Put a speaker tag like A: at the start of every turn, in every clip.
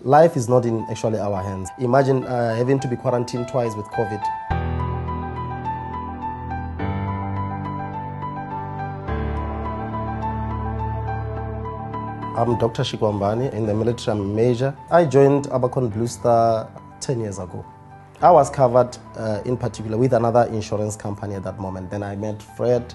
A: Life is not in actually our hands. Imagine having to be quarantined twice with COVID. I'm Dr. Shikwambani. In the military, I'm a major. I joined Abercorn Blue Star 10 years ago. I was covered in particular with another insurance company at that moment. Then I met Fred.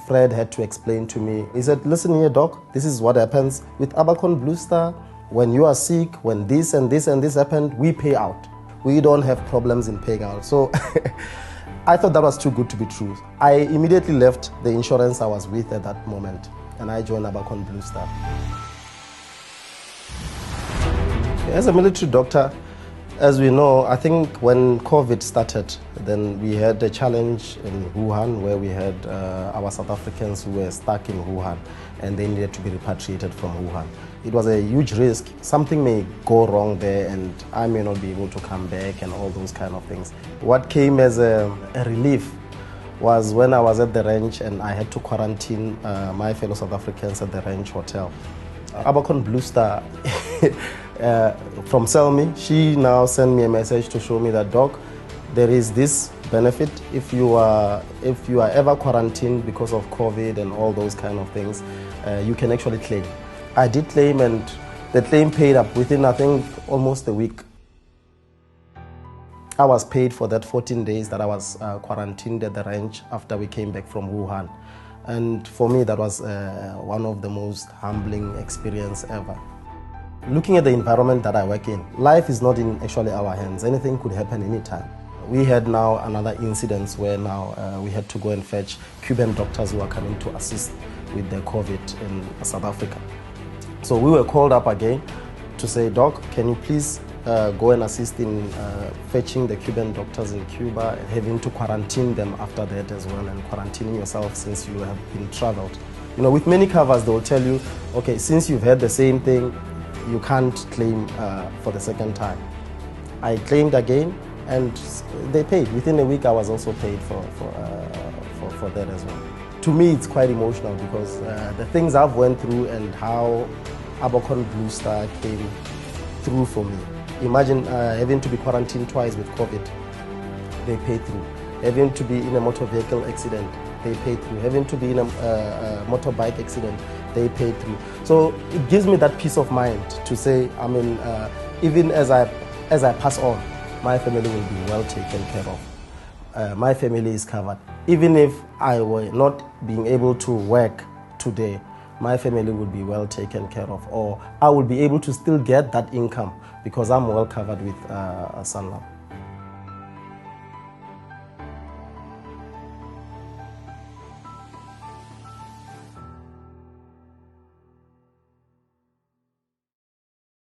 A: Fred had to explain to me. He said, listen here, doc, this is what happens with Abercorn Blue Star. When you are sick, when this and this and this happened, we pay out. We don't have problems in paying out. So I thought that was too good to be true. I immediately left the insurance I was with at that moment, and I joined Abercorn Blue Star. As a military doctor, as we know, I think when COVID started, then we had a challenge in Wuhan where we had our South Africans who were stuck in Wuhan and they needed to be repatriated from Wuhan. It was a huge risk. Something may go wrong there and I may not be able to come back and all those kind of things. What came as a relief was when I was at the ranch and I had to quarantine my fellow South Africans at the ranch hotel. Abercorn Blue Star from Selmy, she now sent me a message to show me that, doc, there is this benefit if you are ever quarantined because of COVID and all those kind of things, you can actually claim. I did claim and the claim paid up within, I think, almost a week. I was paid for that 14 days that I was quarantined at the ranch after we came back from Wuhan. And for me, that was one of the most humbling experience ever. Looking at the environment that I work in, life is not in actually our hands. Anything could happen anytime. We had now another incident where now we had to go and fetch Cuban doctors who are coming to assist with the COVID in South Africa. So we were called up again to say, doc, can you please go and assist in fetching the Cuban doctors in Cuba and having to quarantine them after that as well, and quarantining yourself since you have been traveled. You know, with many covers, they will tell you, okay, since you've had the same thing, you can't claim for the second time. I claimed again and they paid. Within a week, I was also paid for that as well. To me, it's quite emotional because the things I've went through and how Abercorn Blue Star came through for me. Imagine having to be quarantined twice with COVID, they paid through. Having to be in a motor vehicle accident, they paid through. Having to be in a motorbike accident, they paid through. So it gives me that peace of mind to say, I mean, even as I pass on, my family will be well taken care of. My family is covered. Even if I were not being able to work today, my family would be well taken care of, or I will be able to still get that income because I'm well covered with Sanlam.